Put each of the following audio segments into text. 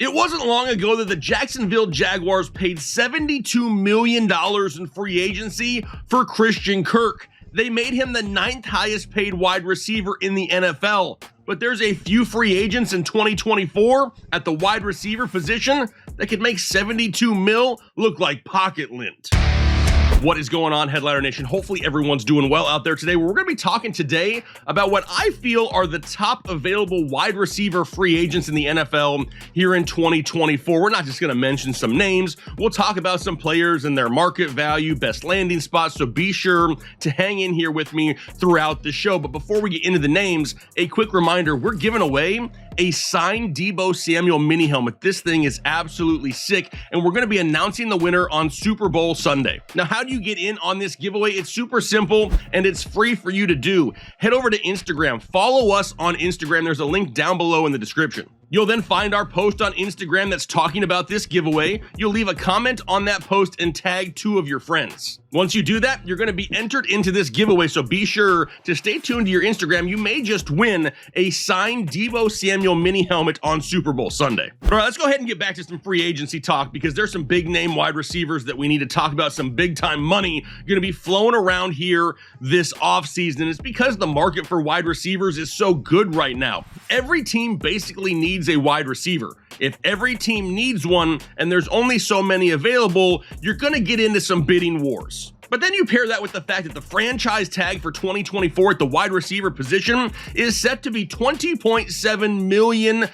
It wasn't long ago that the Jacksonville Jaguars paid $72 million in free agency for Christian Kirk. They made him the 9th highest paid wide receiver in the NFL. But there's a few free agents in 2024 at the wide receiver position that could make 72 mil look like pocket lint. What is going on, Headliner Nation? Hopefully everyone's doing well out there today. We're going to be talking today about what I feel are the top available wide receiver free agents in the NFL here in 2024. We're not just going to mention some names. We'll talk about some players and their market value, best landing spots, so be sure to hang in here with me throughout the show. But before we get into the names, a quick reminder, we're giving away a signed Deebo Samuel mini helmet. This thing is absolutely sick, and we're going to be announcing the winner on Super Bowl Sunday. Now, how do you get in on this giveaway? It's super simple, and it's free for you to do. Head over to Instagram. Follow us on Instagram. There's a link down below in the description. You'll then find our post on Instagram that's talking about this giveaway. You'll leave a comment on that post and tag 2 of your friends. Once you do that, you're going to be entered into this giveaway, so be sure to stay tuned to your Instagram. You may just win a signed Deebo Samuel mini helmet on Super Bowl Sunday. All right, let's go ahead and get back to some free agency talk because there's some big name wide receivers that we need to talk about, some big time money going to be flowing around here this offseason. It's because the market for wide receivers is so good right now. Every team basically needs a wide receiver. If every team needs one and there's only so many available, you're going to get into some bidding wars. But then you pair that with the fact that the franchise tag for 2024 at the wide receiver position is set to be $20.7 million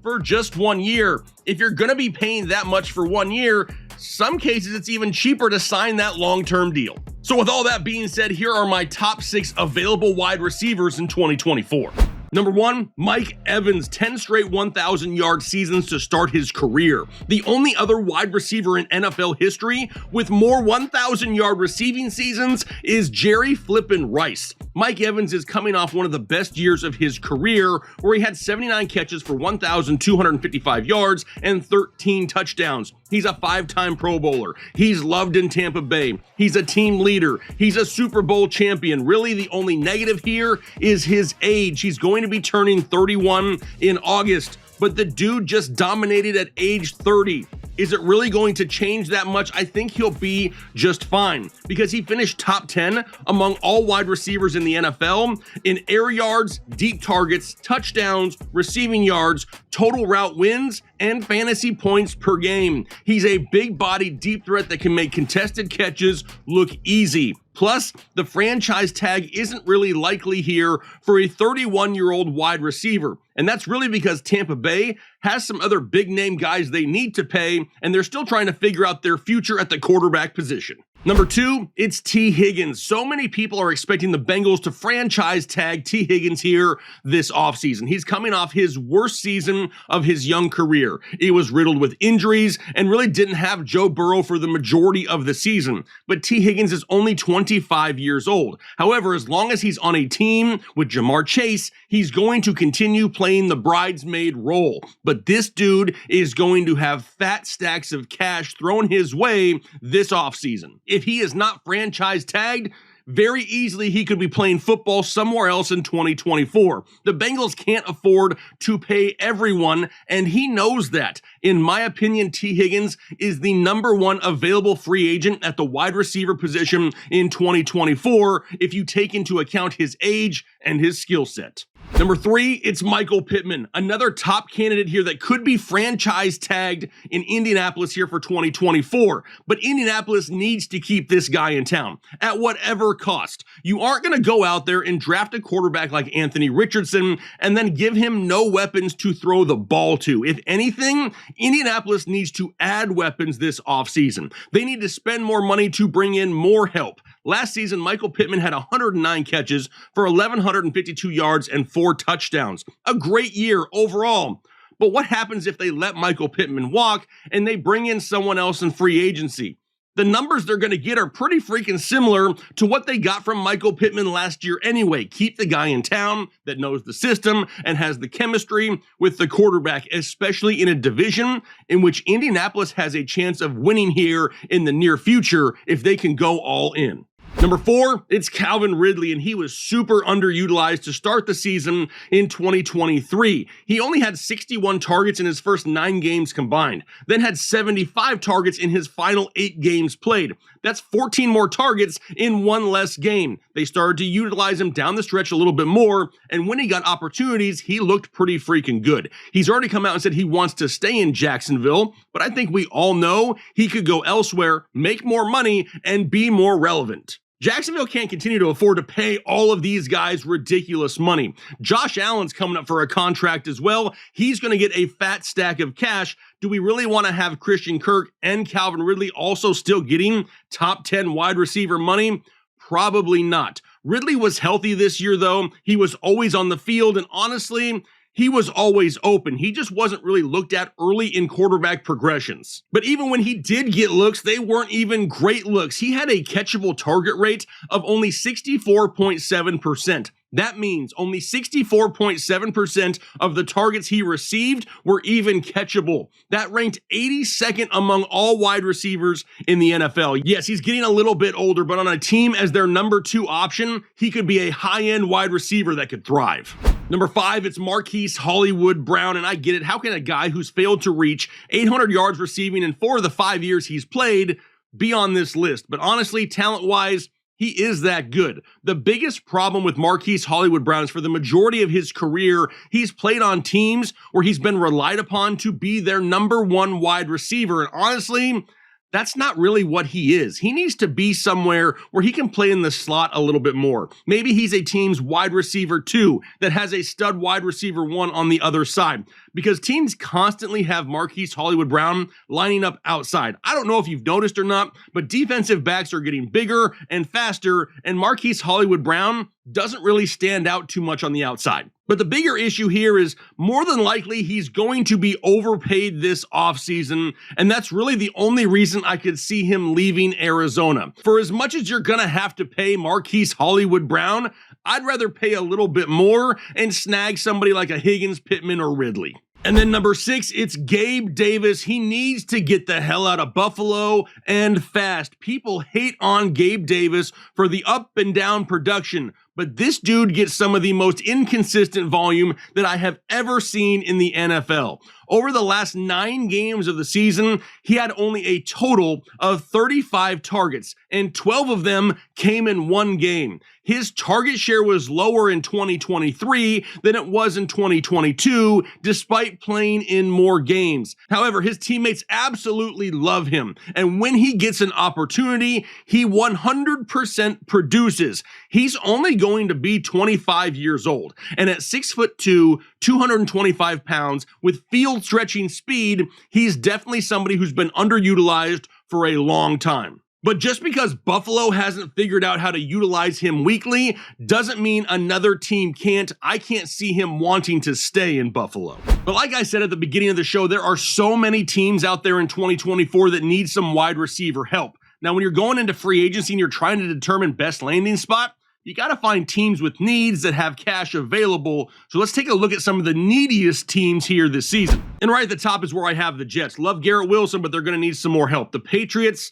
for just 1 year. If you're going to be paying that much for 1 year, some cases it's even cheaper to sign that long-term deal. So with all that being said, here are my top 6 available wide receivers in 2024. Number 1, Mike Evans, 10 straight 1,000-yard seasons to start his career. The only other wide receiver in NFL history with more 1,000-yard receiving seasons is Jerry Flippin Rice. Mike Evans is coming off one of the best years of his career, where he had 79 catches for 1,255 yards and 13 touchdowns. He's a 5-time Pro Bowler. He's loved in Tampa Bay. He's a team leader. He's a Super Bowl champion. Really, the only negative here is his age. He's going to be turning 31 in August, but the dude just dominated at age 30. Is it really going to change that much? I think he'll be just fine because he finished top 10 among all wide receivers in the NFL in air yards, deep targets, touchdowns, receiving yards, total route wins, and fantasy points per game. He's a big-bodied deep threat that can make contested catches look easy. Plus, the franchise tag isn't really likely here for a 31-year-old wide receiver. And that's really because Tampa Bay has some other big-name guys they need to pay, and they're still trying to figure out their future at the quarterback position. Number 2, it's Tee Higgins. So many people are expecting the Bengals to franchise tag Tee Higgins here this offseason. He's coming off his worst season of his young career. It was riddled with injuries and really didn't have Joe Burrow for the majority of the season. But Tee Higgins is only 25 years old. However, as long as he's on a team with Jamar Chase, he's going to continue playing the bridesmaid role. But this dude is going to have fat stacks of cash thrown his way this offseason. If he is not franchise tagged, very easily he could be playing football somewhere else in 2024. The Bengals can't afford to pay everyone, and he knows that. In my opinion, Tee Higgins is the number 1 available free agent at the wide receiver position in 2024 if you take into account his age and his skill set. Number 3, it's Michael Pittman, another top candidate here that could be franchise tagged in Indianapolis here for 2024. But Indianapolis needs to keep this guy in town at whatever cost. You aren't going to go out there and draft a quarterback like Anthony Richardson and then give him no weapons to throw the ball to. If anything, Indianapolis needs to add weapons this offseason. They need to spend more money to bring in more help. Last season, Michael Pittman had 109 catches for 1,152 yards and 4 touchdowns. A great year overall. But what happens if they let Michael Pittman walk and they bring in someone else in free agency? The numbers they're going to get are pretty freaking similar to what they got from Michael Pittman last year anyway. Keep the guy in town that knows the system and has the chemistry with the quarterback, especially in a division in which Indianapolis has a chance of winning here in the near future if they can go all in. Number 4, it's Calvin Ridley, and he was super underutilized to start the season in 2023. He only had 61 targets in his first 9 games combined, then had 75 targets in his final 8 games played. That's 14 more targets in 1 less game. They started to utilize him down the stretch a little bit more, and when he got opportunities, he looked pretty freaking good. He's already come out and said he wants to stay in Jacksonville, but I think we all know he could go elsewhere, make more money, and be more relevant. Jacksonville can't continue to afford to pay all of these guys ridiculous money. Josh Allen's coming up for a contract as well. He's going to get a fat stack of cash. Do we really want to have Christian Kirk and Calvin Ridley also still getting top 10 wide receiver money? Probably not. Ridley was healthy this year, though. He was always on the field, and honestly, he was always open. He just wasn't really looked at early in quarterback progressions. But even when he did get looks, they weren't even great looks. He had a catchable target rate of only 64.7%. That means only 64.7% of the targets he received were even catchable. That ranked 82nd among all wide receivers in the NFL. Yes, he's getting a little bit older, but on a team as their number 2 option, he could be a high-end wide receiver that could thrive. Number 5, it's Marquise Hollywood Brown, and I get it. How can a guy who's failed to reach 800 yards receiving in 4 of the 5 years he's played be on this list? But honestly, talent-wise, he is that good. The biggest problem with Marquise Hollywood Brown is for the majority of his career, he's played on teams where he's been relied upon to be their number 1 wide receiver. And honestly, that's not really what he is. He needs to be somewhere where he can play in the slot a little bit more. Maybe he's a team's wide receiver 2 that has a stud wide receiver 1 on the other side, because teams constantly have Marquise Hollywood Brown lining up outside. I don't know if you've noticed or not, but defensive backs are getting bigger and faster, and Marquise Hollywood Brown doesn't really stand out too much on the outside. But the bigger issue here is more than likely he's going to be overpaid this offseason, and that's really the only reason I could see him leaving Arizona. For as much as you're gonna have to pay Marquise Hollywood Brown, I'd rather pay a little bit more and snag somebody like a Higgins, Pittman, or Ridley. And then number 6, it's Gabe Davis. He needs to get the hell out of Buffalo and fast. People hate on Gabe Davis for the up and down production, but this dude gets some of the most inconsistent volume that I have ever seen in the NFL. Over the last 9 games of the season, he had only a total of 35 targets, and 12 of them came in 1 game. His target share was lower in 2023 than it was in 2022, despite playing in more games. However, his teammates absolutely love him, and when he gets an opportunity, he 100% produces. He's only going to be 25 years old, and at 6'2", 225 pounds, with field stretching speed, he's definitely somebody who's been underutilized for a long time. But just because Buffalo hasn't figured out how to utilize him weekly doesn't mean another team can't. I can't see him wanting to stay in Buffalo. But like I said at the beginning of the show, there are so many teams out there in 2024 that need some wide receiver help. Now, when you're going into free agency and you're trying to determine best landing spot, you got to find teams with needs that have cash available. So let's take a look at some of the neediest teams here this season. And right at the top is where I have the Jets. Love Garrett Wilson, but they're going to need some more help. The Patriots,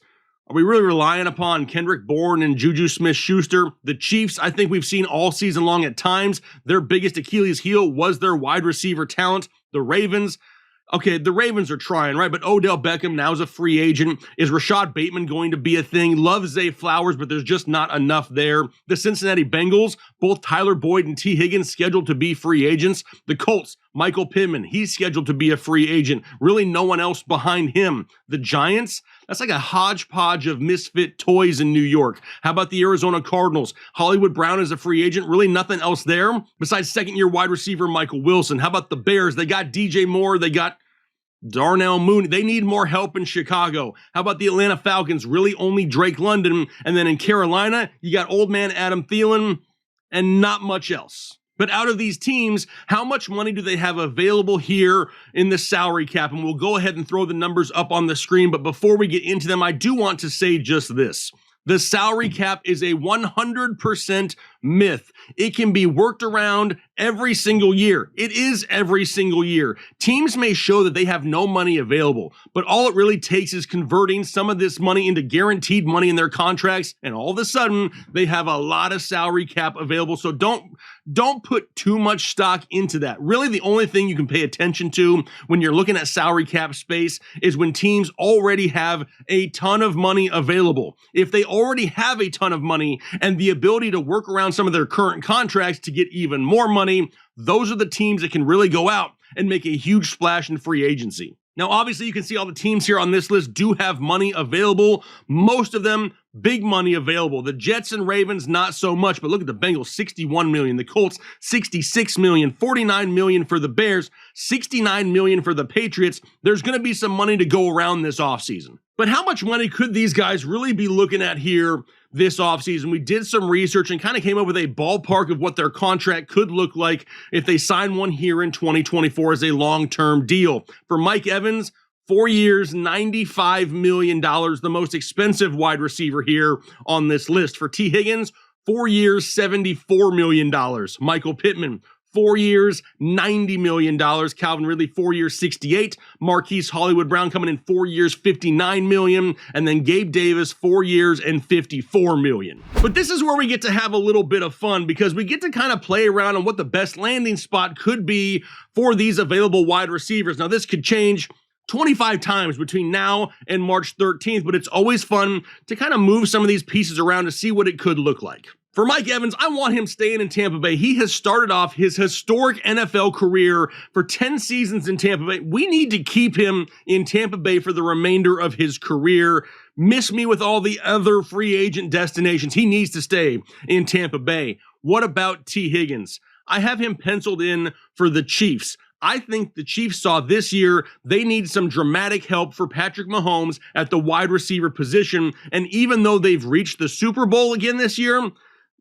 are we really relying upon Kendrick Bourne and Juju Smith-Schuster? The Chiefs, I think we've seen all season long at times, their biggest Achilles heel was their wide receiver talent. The Ravens, okay, the Ravens are trying, right? But Odell Beckham now is a free agent. Is Rashad Bateman going to be a thing? Love Zay Flowers, but there's just not enough there. The Cincinnati Bengals, both Tyler Boyd and Tee Higgins scheduled to be free agents. The Colts, Michael Pittman, he's scheduled to be a free agent. Really no one else behind him. The Giants, that's like a hodgepodge of misfit toys in New York. How about the Arizona Cardinals? Hollywood Brown is a free agent. Really nothing else there besides second-year wide receiver Michael Wilson. How about the Bears? They got DJ Moore. They got Darnell Mooney. They need more help in Chicago. How about the Atlanta Falcons? Really only Drake London. And then in Carolina, you got old man Adam Thielen and not much else. But out of these teams, how much money do they have available here in the salary cap? And we'll go ahead and throw the numbers up on the screen. But before we get into them, I do want to say just this. The salary cap is a 100% myth. It can be worked around every single year. It is every single year. Teams may show that they have no money available, but all it really takes is converting some of this money into guaranteed money in their contracts, and all of a sudden, they have a lot of salary cap available. So don't put too much stock into that. Really, the only thing you can pay attention to when you're looking at salary cap space is when teams already have a ton of money available. If they already have a ton of money and the ability to work around some of their current contracts to get even more money, those are the teams that can really go out and make a huge splash in free agency. Now, obviously, you can see all the teams here on this list do have money available. Most of them, big money available. The Jets and Ravens, not so much, but look at the Bengals, $61 million. The Colts, $66 million. $49 million for the Bears, $69 million for the Patriots. There's going to be some money to go around this offseason. But how much money could these guys really be looking at here this offseason? We did some research and kind of came up with a ballpark of what their contract could look like if they sign one here in 2024 as a long-term deal. For Mike Evans, 4 years, $95 million, the most expensive wide receiver here on this list. For Tee Higgins, 4 years, $74 million. Michael Pittman, 4 years, $90 million. Calvin Ridley, 4 years, $68. Marquee Hollywood Brown coming in 4 years, $59 million. And then Gabe Davis, 4 years and $54 million. But this is where we get to have a little bit of fun because we get to kind of play around on what the best landing spot could be for these available wide receivers. Now, this could change 25 times between now and March 13th, but it's always fun to kind of move some of these pieces around to see what it could look like. For Mike Evans, I want him staying in Tampa Bay. He has started off his historic NFL career for 10 seasons in Tampa Bay. We need to keep him in Tampa Bay for the remainder of his career. Miss me with all the other free agent destinations. He needs to stay in Tampa Bay. What about Tee Higgins? I have him penciled in for the Chiefs. I think the Chiefs saw this year they need some dramatic help for Patrick Mahomes at the wide receiver position. And even though they've reached the Super Bowl again this year,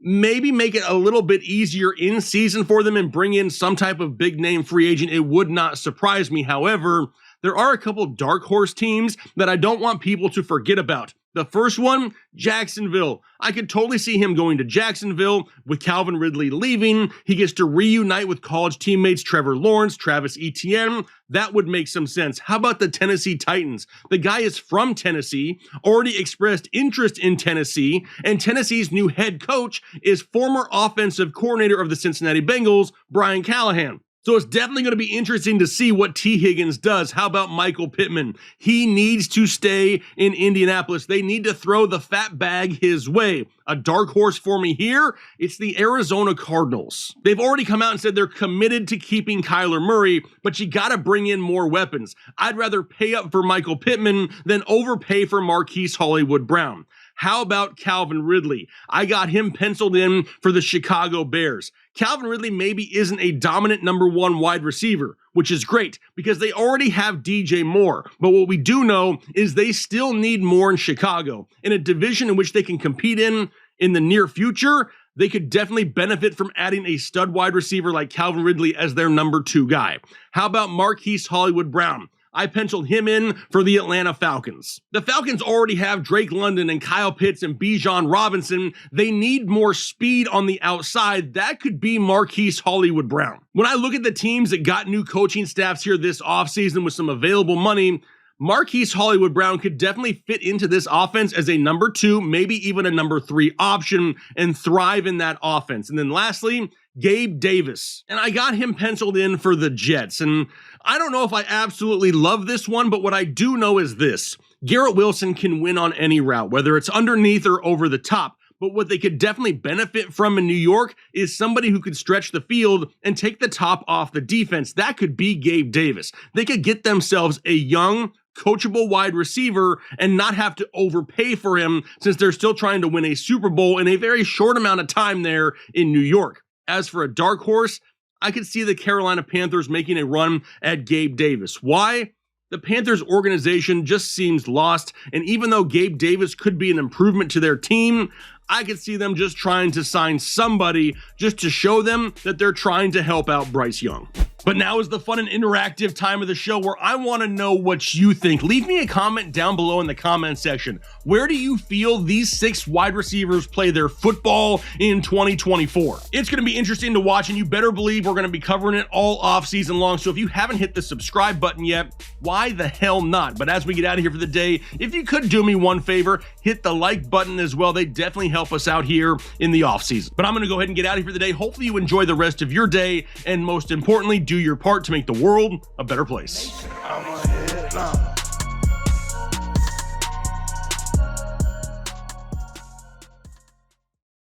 maybe make it a little bit easier in season for them and bring in some type of big name free agent. It would not surprise me. However, there are a couple dark horse teams that I don't want people to forget about. The first one, Jacksonville. I could totally see him going to Jacksonville with Calvin Ridley leaving. He gets to reunite with college teammates Trevor Lawrence, Travis Etienne. That would make some sense. How about the Tennessee Titans? The guy is from Tennessee, already expressed interest in Tennessee, and Tennessee's new head coach is former offensive coordinator of the Cincinnati Bengals, Brian Callahan. So it's definitely going to be interesting to see what Tee Higgins does. How about Michael Pittman? He needs to stay in Indianapolis. They need to throw the fat bag his way. A dark horse for me here, it's the Arizona Cardinals. They've already come out and said they're committed to keeping Kyler Murray, but you got to bring in more weapons. I'd rather pay up for Michael Pittman than overpay for Marquee Hollywood Brown. How about Calvin Ridley? I got him penciled in for the Chicago Bears. Calvin Ridley maybe isn't a dominant number one wide receiver, which is great because they already have DJ Moore. But what we do know is they still need more in Chicago. In a division in which they can compete in the near future, they could definitely benefit from adding a stud wide receiver like Calvin Ridley as their number 2 guy. How about Marquee Hollywood Brown? I penciled him in for the Atlanta Falcons. The Falcons already have Drake London and Kyle Pitts and Bijan Robinson. They need more speed on the outside. That could be Marquee Hollywood Brown. When I look at the teams that got new coaching staffs here this offseason with some available money, Marquee Hollywood Brown could definitely fit into this offense as a number 2, maybe even a number 3 option and thrive in that offense. And then lastly, Gabe Davis. And I got him penciled in for the Jets. And I don't know if I absolutely love this one, but what I do know is this. Garrett Wilson can win on any route, whether it's underneath or over the top. But what they could definitely benefit from in New York is somebody who could stretch the field and take the top off the defense. That could be Gabe Davis. They could get themselves a young, coachable wide receiver and not have to overpay for him since they're still trying to win a Super Bowl in a very short amount of time there in New York. As for a dark horse, I could see the Carolina Panthers making a run at Gabe Davis. Why? The Panthers organization just seems lost, and even though Gabe Davis could be an improvement to their team, I could see them just trying to sign somebody just to show them that they're trying to help out Bryce Young. But now is the fun and interactive time of the show where I want to know what you think. Leave me a comment down below in the comment section. Where do you feel these 6 wide receivers play their football in 2024? It's going to be interesting to watch, and you better believe we're going to be covering it all off season long. So if you haven't hit the subscribe button yet, why the hell not? But as we get out of here for the day, if you could do me one favor, hit the like button as well. They definitely help us out here in the off season. But I'm going to go ahead and get out of here for the day. Hopefully you enjoy the rest of your day, and most importantly, do your part to make the world a better place.